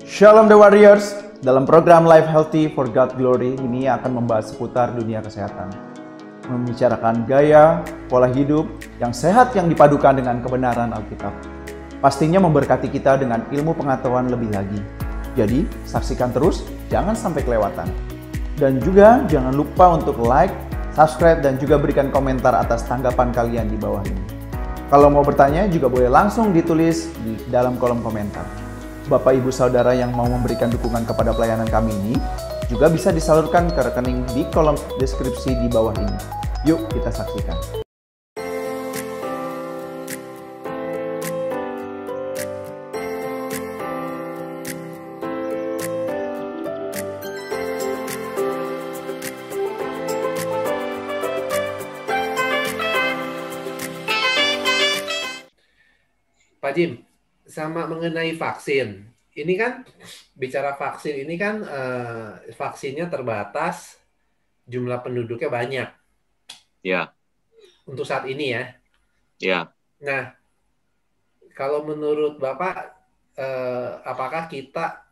Shalom The Warriors, dalam program Life Healthy for God Glory ini akan membahas seputar dunia kesehatan. Membicarakan gaya, pola hidup yang sehat yang dipadukan dengan kebenaran Alkitab. Pastinya memberkati kita dengan ilmu pengetahuan lebih lagi. Jadi, saksikan terus, jangan sampai kelewatan. Dan juga jangan lupa untuk like, subscribe, dan juga berikan komentar atas tanggapan kalian di bawah ini. Kalau mau bertanya juga boleh langsung ditulis di dalam kolom komentar. Bapak Ibu Saudara yang mau memberikan dukungan kepada pelayanan kami ini juga bisa disalurkan ke rekening di kolom deskripsi di bawah ini. Yuk kita saksikan. Pak Jim, sama mengenai vaksin. Ini kan bicara vaksin ini kan vaksinnya terbatas, jumlah penduduknya banyak. Ya. Untuk saat ini ya. Ya. Nah, kalau menurut Bapak, apakah kita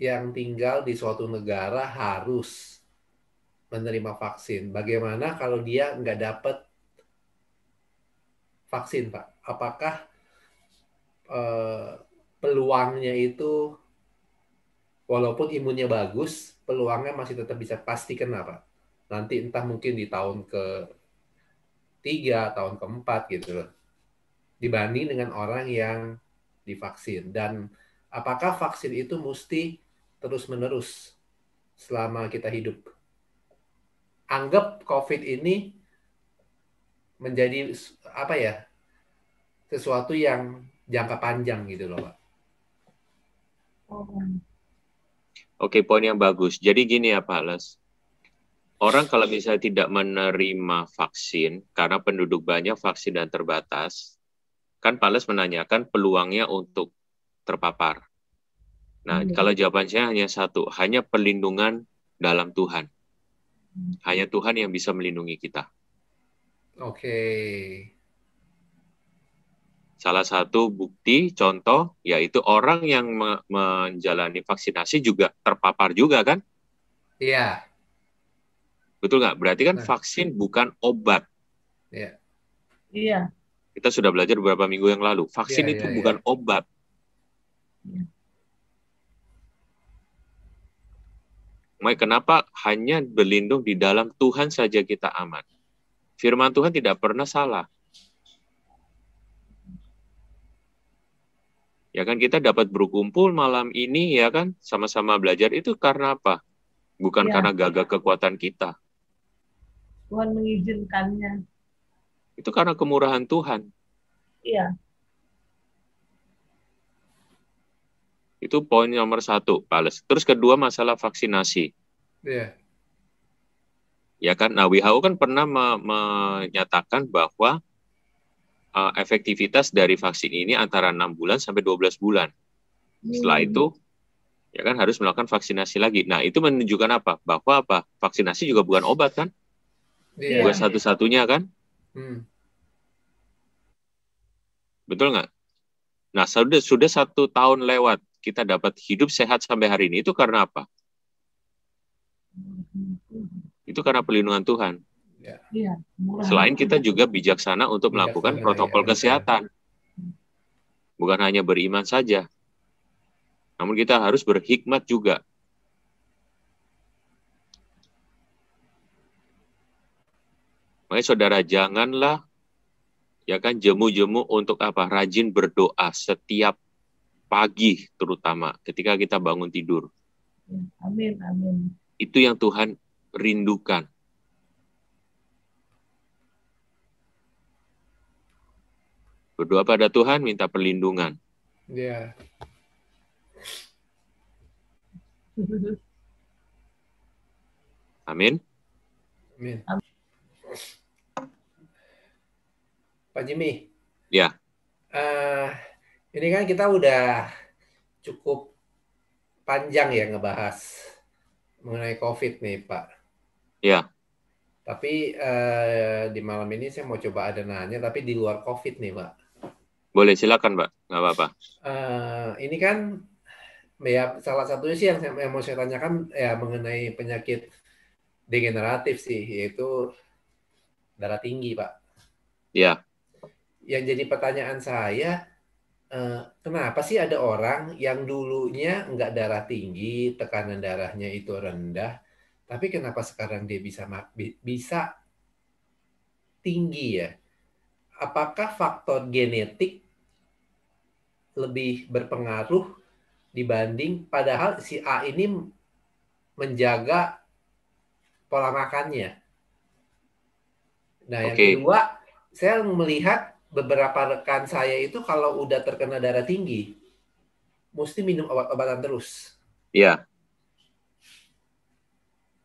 yang tinggal di suatu negara harus menerima vaksin? Bagaimana kalau dia nggak dapat vaksin, Pak? Apakah peluangnya itu walaupun imunnya bagus, peluangnya masih tetap bisa pasti kena, Pak. Nanti entah mungkin di tahun ke-3, tahun ke-4 gitu loh. Dibanding dengan orang yang divaksin. Dan apakah vaksin itu mesti terus-menerus selama kita hidup? Anggap COVID ini menjadi apa ya? Sesuatu yang jangka panjang gitu loh, Pak. Oke, poin yang bagus. Jadi gini ya Pak Les. Orang kalau misalnya tidak menerima vaksin, karena penduduk banyak, vaksin dan terbatas, kan Pak Les menanyakan peluangnya untuk terpapar. Nah, kalau jawabannya hanya satu, hanya perlindungan dalam Tuhan. Hanya Tuhan yang bisa melindungi kita. Oke. Salah satu bukti, contoh, yaitu orang yang menjalani vaksinasi juga terpapar juga kan? Iya. Betul nggak? Berarti kan vaksin bukan obat. Iya. Iya. Kita sudah belajar beberapa minggu yang lalu. Vaksin itu bukan obat. Makanya kenapa hanya berlindung di dalam Tuhan saja kita aman. Firman Tuhan tidak pernah salah. Ya kan kita dapat berkumpul malam ini ya kan sama-sama belajar itu karena apa? Bukan karena gagah kekuatan kita. Tuhan mengizinkannya. Itu karena kemurahan Tuhan. Iya. Itu poin nomor 1, Pales. Terus kedua masalah vaksinasi. Iya. Ya kan, nah WHO kan pernah menyatakan bahwa efektivitas dari vaksin ini antara 6 bulan sampai 12 bulan. Setelah itu, ya kan harus melakukan vaksinasi lagi. Nah, itu menunjukkan apa? Bahwa apa? Vaksinasi juga bukan obat kan? Iya. Bukan satu-satunya kan? Betul nggak? Nah, sudah 1 tahun lewat, kita dapat hidup sehat sampai hari ini. Itu karena apa? Itu karena perlindungan Tuhan. Iya. Selain kita juga bijaksana untuk melakukan protokol kesehatan. Bukan hanya beriman saja. Namun kita harus berhikmat juga. Makanya saudara janganlah ya kan jemu-jemu untuk apa? Rajin berdoa setiap pagi terutama ketika kita bangun tidur. Amin, amin. Itu yang Tuhan rindukan. Berdoa pada Tuhan, minta perlindungan. Iya. Amin. Amin. Pak Jimmy. Ya. Ini kan kita udah cukup panjang ya ngebahas mengenai COVID nih, Pak. Ya. Tapi di malam ini saya mau coba ada nanya, tapi di luar COVID nih, Pak. Boleh, silakan, Pak. Nggak apa-apa. Ini kan Ya, salah satunya sih yang mau saya tanyakan ya mengenai penyakit degeneratif sih, yaitu darah tinggi, Pak. Ya, Yang jadi pertanyaan saya, kenapa sih ada orang yang dulunya nggak darah tinggi, tekanan darahnya itu rendah, tapi kenapa sekarang dia bisa tinggi ya? Apakah faktor genetik lebih berpengaruh dibanding padahal si A ini menjaga pola makannya? Nah, yang oke. kedua, saya melihat beberapa rekan saya itu kalau udah terkena darah tinggi, mesti minum obat-obatan terus. Ya,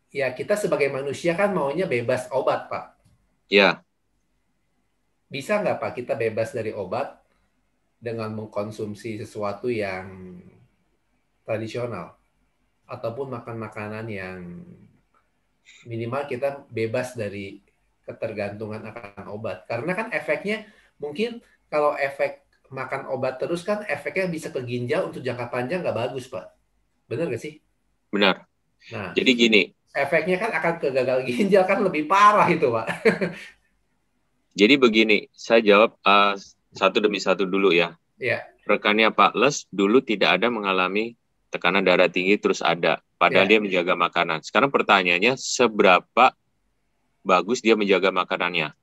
Ya, kita sebagai manusia kan maunya bebas obat, Pak. ya. Bisa nggak, Pak, kita bebas dari obat dengan mengkonsumsi sesuatu yang tradisional? Ataupun makan makanan yang minimal kita bebas dari ketergantungan akan obat. Karena kan efeknya mungkin kalau efek makan obat terus kan efeknya bisa ke ginjal untuk jangka panjang nggak bagus, Pak. Benar nggak sih? Benar. Nah, Jadi gini, efeknya kan akan ke gagal ginjal kan lebih parah itu, Pak. jadi begini, saya jawab satu demi satu dulu ya. Ya, Rekannya Pak Les dulu tidak ada mengalami tekanan darah tinggi terus ada, padahal ya. dia menjaga makanan. Sekarang pertanyaannya, seberapa bagus dia menjaga makanannya?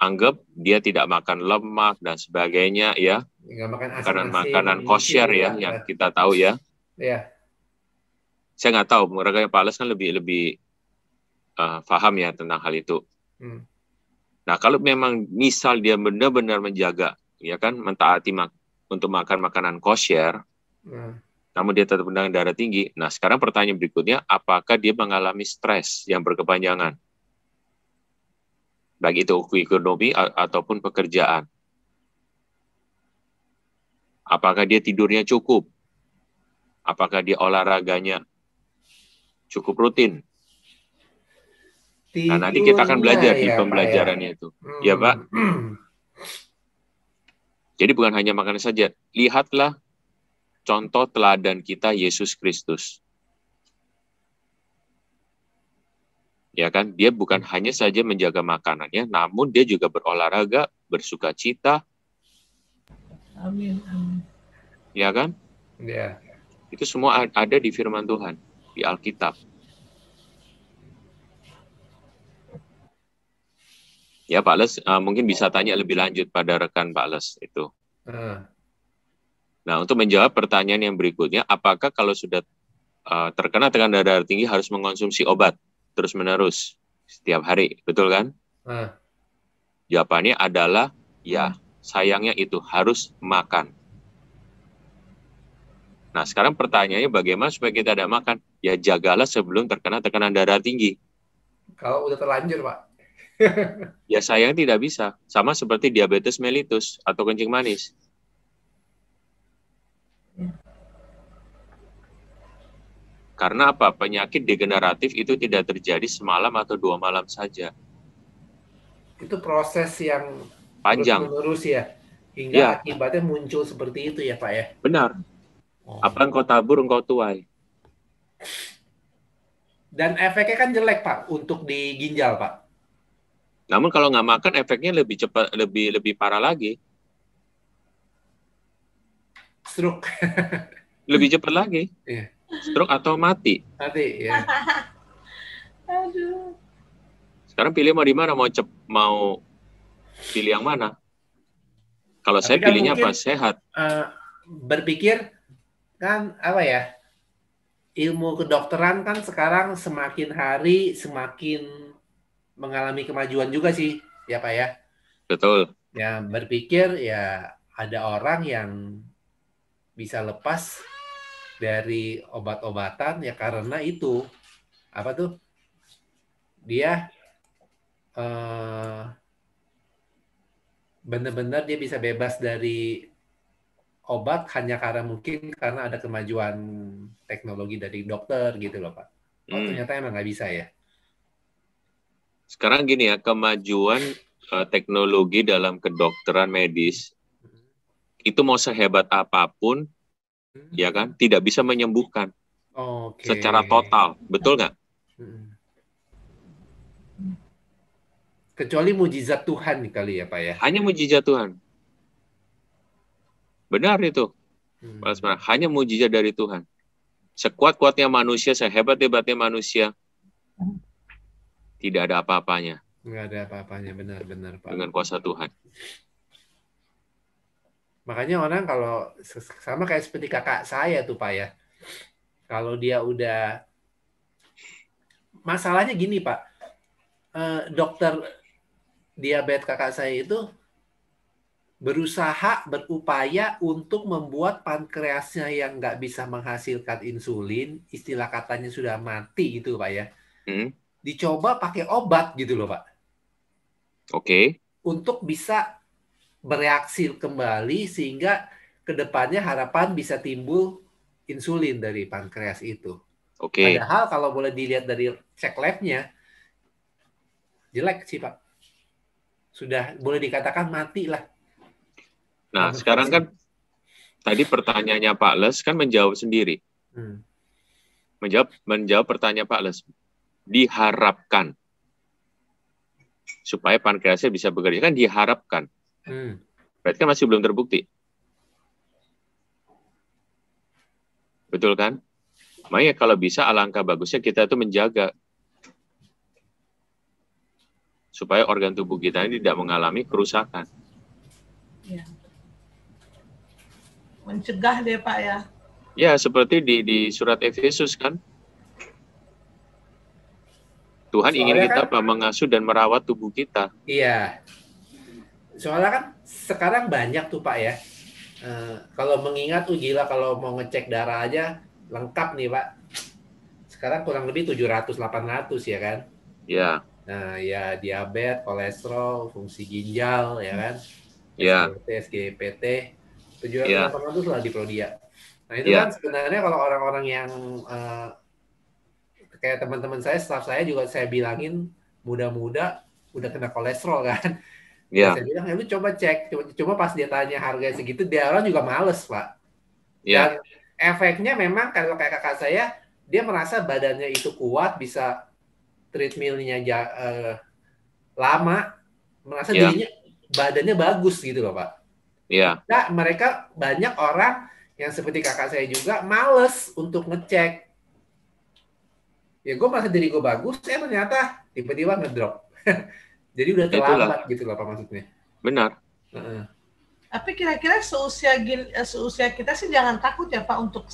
Anggap dia tidak makan lemak dan sebagainya ya, Nggak makan asin-asin, makanan-makanan micin kosher gitu, ya, Pak. yang kita tahu ya. Ya, Saya nggak tahu, rekannya Pak Les kan lebih paham ya tentang hal itu. hmm. Nah, kalau memang misal dia benar-benar menjaga, ya kan, mentaati untuk makan makanan kosher, Nah, namun dia tetap dengan darah tinggi. Nah, sekarang pertanyaan berikutnya, apakah dia mengalami stres yang berkepanjangan? Baik itu ekonomi ataupun pekerjaan. Apakah dia tidurnya cukup? Apakah dia olahraganya cukup rutin? Nah, nanti kita akan tidurnya belajar di ya, Pak ya. pembelajarannya itu. Ya, Pak? Jadi bukan hanya makanan saja. Lihatlah contoh teladan kita Yesus Kristus. Ya kan, dia bukan hanya saja menjaga makanannya, namun dia juga berolahraga, bersukacita. Amin. Amin. Ya kan? Ya. Itu semua ada di firman Tuhan, di Alkitab. Ya, Pak Les, mungkin bisa tanya lebih lanjut pada rekan Pak Les itu. Nah, untuk menjawab pertanyaan yang berikutnya, apakah kalau sudah terkena tekanan darah tinggi harus mengkonsumsi obat terus-menerus setiap hari, betul kan? Jawabannya adalah ya, sayangnya itu harus makan. Nah, sekarang pertanyaannya bagaimana supaya kita tidak makan? Ya, jagalah sebelum terkena tekanan darah tinggi. Kalau udah terlanjur, Pak. Ya, sayang tidak bisa. Sama seperti diabetes mellitus atau kencing manis. Karena apa? Penyakit degeneratif itu tidak terjadi semalam atau 2 malam saja. Itu proses yang Panjang. terus-menerus ya. Hingga Ya. akibatnya muncul seperti itu ya, Pak ya. Benar. Apa engkau tabur, engkau tuai. Dan efeknya kan jelek, Pak, untuk di ginjal, Pak. Namun kalau nggak makan, efeknya lebih cepat, lebih parah lagi. Stroke. Lebih cepat lagi. Iya. Stroke atau mati. Mati, ya. Aduh. Sekarang pilih mau di mana? Mau pilih yang mana? Kalau Tapi saya kan pilihnya mungkin, apa? Sehat. Berpikir kan apa ya? Ilmu kedokteran kan sekarang semakin hari semakin mengalami kemajuan juga sih, ya Pak ya. Betul. Ya berpikir ya ada orang yang bisa lepas dari obat-obatan ya karena itu apa tuh dia benar-benar dia bisa bebas dari obat hanya karena mungkin karena ada kemajuan teknologi dari dokter gitu loh Pak. Oh ternyata emang nggak bisa ya. Sekarang gini ya, kemajuan teknologi dalam kedokteran medis itu mau sehebat apapun, ya kan, tidak bisa menyembuhkan secara total, betul nggak? Kecuali mujizat Tuhan kali ya Pak ya. Hanya mujizat Tuhan. Benar itu. Hanya mujizat dari Tuhan. Sekuat-kuatnya manusia, sehebat-hebatnya manusia, tidak ada apa-apanya. Nggak ada apa-apanya, benar-benar Pak. Dengan kuasa Tuhan. Makanya orang kalau sama kayak seperti kakak saya tuh Pak ya. Kalau dia udah, masalahnya gini Pak, dokter diabetes kakak saya itu berupaya untuk membuat pankreasnya yang nggak bisa menghasilkan insulin, istilah katanya sudah mati gitu Pak ya. Dicoba pakai obat gitu loh Pak. Oke. Untuk bisa bereaksi kembali sehingga kedepannya harapan bisa timbul insulin dari pankreas itu. Oke. Padahal kalau boleh dilihat dari cek labnya, jelek sih Pak. Sudah boleh dikatakan mati lah. Nah, sekarang kan tadi pertanyaannya Pak Les kan menjawab sendiri. Menjawab pertanyaan Pak Les. Diharapkan supaya pankreasnya bisa bekerja, kan diharapkan. Berarti kan masih belum terbukti. Betul kan? Makanya kalau bisa alangkah bagusnya kita itu menjaga supaya organ tubuh kita ini tidak mengalami kerusakan. Ya. Mencegah deh Pak ya. Ya, seperti di surat Efesus kan. Tuhan ingin kita mengasuh dan merawat tubuh kita. Iya. Soalnya kan sekarang banyak tuh Pak ya. Kalau mengingat gila kalau mau ngecek darah aja lengkap nih Pak. Sekarang kurang lebih 700-800 ya kan. Iya. Nah ya diabetes, kolesterol, fungsi ginjal ya kan. Iya. SGPT 700-800 lah di Prodia. Nah itu kan sebenarnya kalau orang-orang yang kayak teman-teman saya, staff saya juga saya bilangin muda-muda udah kena kolesterol kan. Iya. Saya bilang ya lu coba cek, cuma pas dia tanya harga segitu dia orang juga males Pak. Iya. Dan efeknya memang kalau kayak kakak saya, dia merasa badannya itu kuat, bisa treadmill-nya lama, merasa dirinya badannya bagus gitu loh Pak. Iya. Nah, mereka banyak orang yang seperti kakak saya juga males untuk ngecek. Ya gue merasa diri gue bagus, ternyata tiba-tiba ngedrop. Jadi udah terlambat gitu loh Pak maksudnya. Benar. Tapi kira-kira seusia kita sih jangan takut ya Pak untuk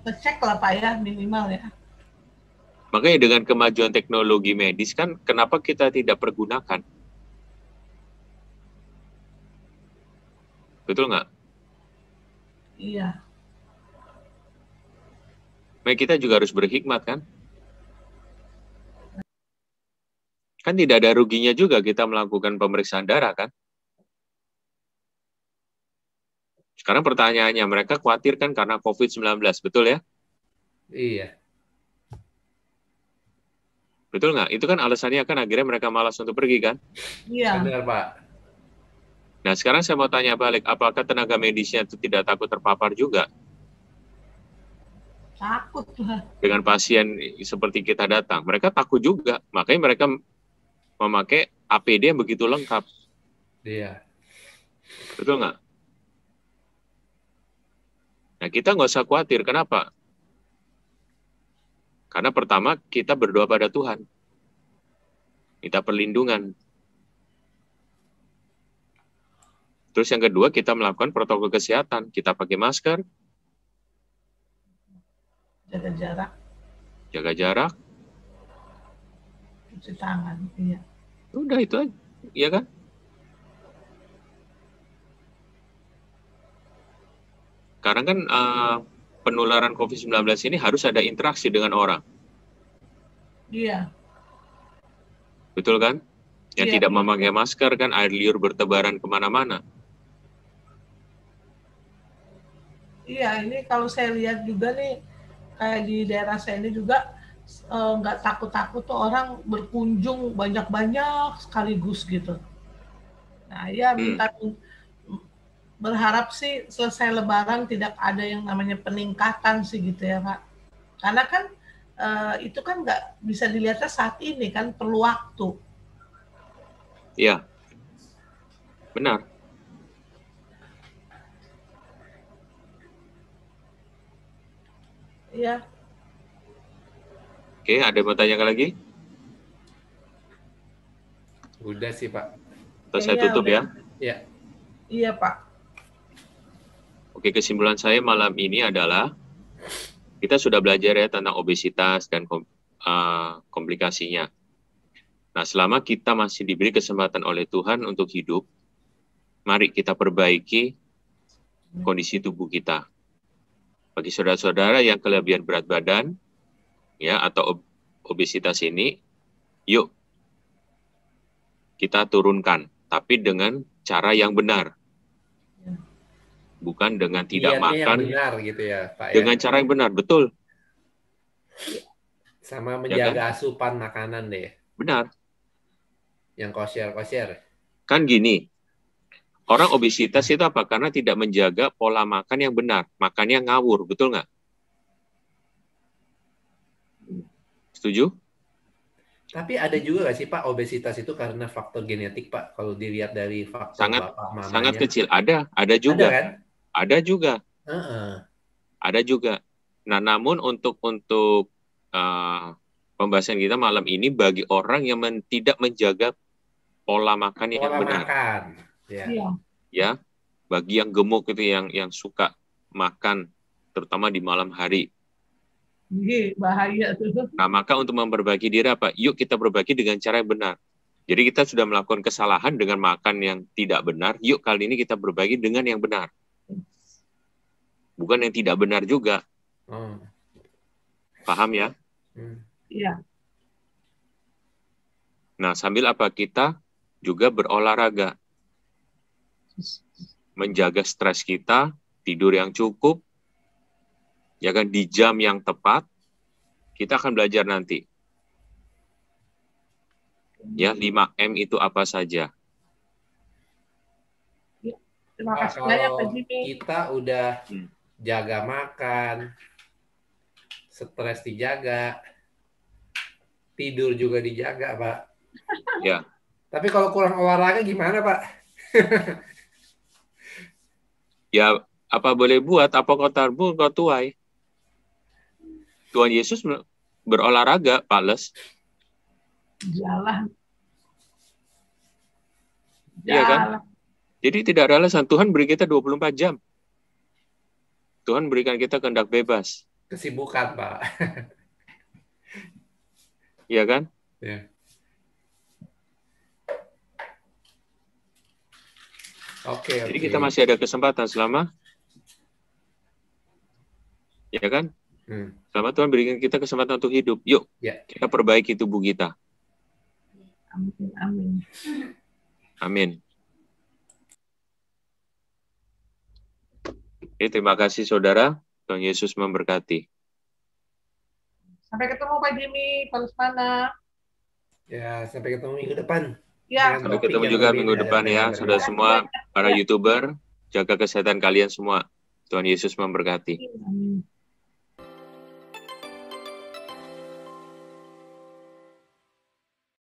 ngecek lah Pak ya, minimal ya. Makanya dengan kemajuan teknologi medis kan kenapa kita tidak pergunakan? Betul nggak? Iya. Nah, kita juga harus berhikmat kan? Kan tidak ada ruginya juga kita melakukan pemeriksaan darah kan? Sekarang pertanyaannya, mereka khawatir kan karena COVID-19, betul ya? Iya. Betul nggak? Itu kan alasannya kan akhirnya mereka malas untuk pergi kan? Iya. Benar Pak. Nah sekarang saya mau tanya balik, apakah tenaga medisnya itu tidak takut terpapar juga? Takut lah. Dengan pasien seperti kita datang, mereka takut juga, makanya mereka memakai APD yang begitu lengkap. Iya. Betul nggak? Nah kita nggak usah khawatir, kenapa? Karena pertama kita berdoa pada Tuhan, minta perlindungan. Terus yang kedua kita melakukan protokol kesehatan, kita pakai masker, jaga jarak, cuci tangan, iya. Udah itu aja, iya kan? Karena kan penularan COVID-19 ini harus ada interaksi dengan orang. Iya. Betul kan? Yang tidak memakai masker kan air liur bertebaran kemana-mana. Iya, ini kalau saya lihat juga nih, kayak di daerah saya ini juga nggak takut-takut tuh orang berkunjung banyak-banyak sekaligus gitu. Nah ya berharap sih selesai Lebaran tidak ada yang namanya peningkatan sih gitu ya Pak. Karena kan itu kan nggak bisa dilihatnya saat ini kan, perlu waktu. Iya, benar. Iya. Oke, ada yang mau tanyakan lagi? Udah sih Pak. Atau saya tutup udah. Ya. Iya Pak. Oke, kesimpulan saya malam ini adalah kita sudah belajar ya tentang obesitas dan komplikasinya. Nah, selama kita masih diberi kesempatan oleh Tuhan untuk hidup, mari kita perbaiki kondisi tubuh kita. Bagi saudara-saudara yang kelebihan berat badan, ya, atau obesitas ini, yuk kita turunkan, tapi dengan cara yang benar. Bukan dengan tidak Dietnya makan. yang benar gitu ya, Pak ya. Dengan cara yang benar, betul. Sama menjaga asupan makanan deh. Benar. Yang kosher. Kan gini, orang obesitas itu apa? Karena tidak menjaga pola makan yang benar. Makannya ngawur, betul nggak? Setuju? Tapi ada juga nggak sih Pak, obesitas itu karena faktor genetik Pak? Kalau dilihat dari faktor bapak mamanya. Sangat kecil. Ada juga. Ada kan? Ada juga. Ada juga. Nah, namun untuk pembahasan kita malam ini bagi orang yang tidak menjaga pola makan yang benar. Ya, bagi yang gemuk itu yang suka makan terutama di malam hari. Bahaya tuh. Nah, maka untuk memperbaiki diri apa? Yuk kita perbaiki dengan cara yang benar. Jadi kita sudah melakukan kesalahan dengan makan yang tidak benar. Yuk kali ini kita perbaiki dengan yang benar. Bukan yang tidak benar juga. Paham ya? Iya. Nah, sambil apa? Kita juga berolahraga. Menjaga stres kita, tidur yang cukup, ya kan, di jam yang tepat. Kita akan belajar nanti. Ya, 5M itu apa saja? Terima kasih Pak, banyak kalau Pak Jimmy. kita udah jaga makan, stres dijaga, tidur juga dijaga, Pak. Ya. Tapi kalau kurang olahraga gimana, Pak? Ya, apa boleh buat? Apa kau tarbu, kau tuai? Tuhan Yesus berolahraga, Pak Les. Jalan. Iya kan? Jadi tidak ada alasan. Tuhan beri kita 24 jam. Tuhan berikan kita kehendak bebas. Kesibukan, Pak. Iya kan? Ya. Oke. Jadi kita masih ada kesempatan selama, ya kan? Selama Tuhan berikan kita kesempatan untuk hidup. Yuk, kita perbaiki tubuh kita. Amin. Amin. Oke, terima kasih saudara. Tuhan Yesus memberkati. Sampai ketemu Pak Jimmy, Pak Lesmana. Ya, sampai ketemu minggu depan. Ya. Sampai ketemu juga minggu depan ya, saudara semua, para YouTuber. Jaga kesehatan kalian semua. Tuhan Yesus memberkati. Amin.